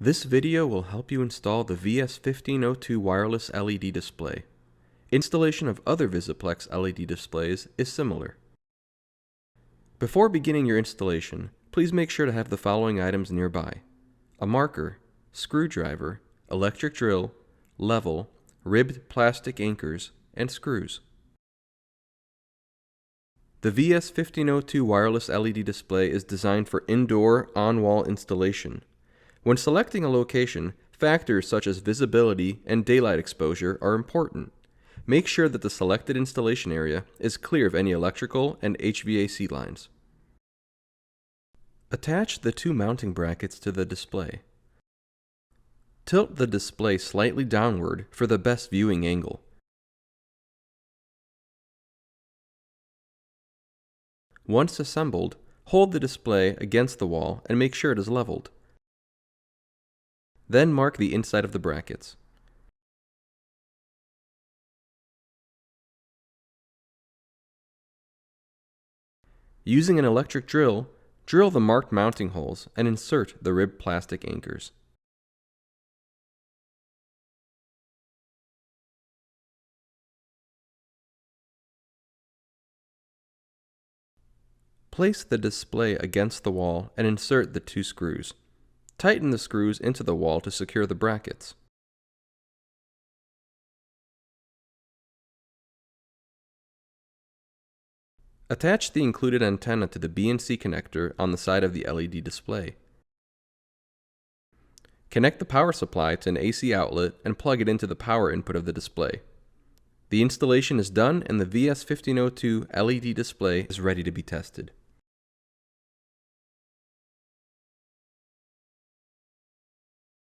This video will help you install the VS1502 wireless LED display. Installation of other Visiplex LED displays is similar. Before beginning your installation, please make sure to have the following items nearby: a marker, screwdriver, electric drill, level, ribbed plastic anchors, and screws. The VS1502 wireless LED display is designed for indoor, on-wall installation. When selecting a location, factors such as visibility and daylight exposure are important. Make sure that the selected installation area is clear of any electrical and HVAC lines. Attach the two mounting brackets to the display. Tilt the display slightly downward for the best viewing angle. Once assembled, hold the display against the wall and make sure it is leveled. Then mark the inside of the brackets. Using an electric drill, drill the marked mounting holes and insert the ribbed plastic anchors. Place the display against the wall and insert the two screws. Tighten the screws into the wall to secure the brackets. Attach the included antenna to the B and C connector on the side of the LED display. Connect the power supply to an AC outlet and plug it into the power input of the display. The installation is done and the VS1502 LED display is ready to be tested.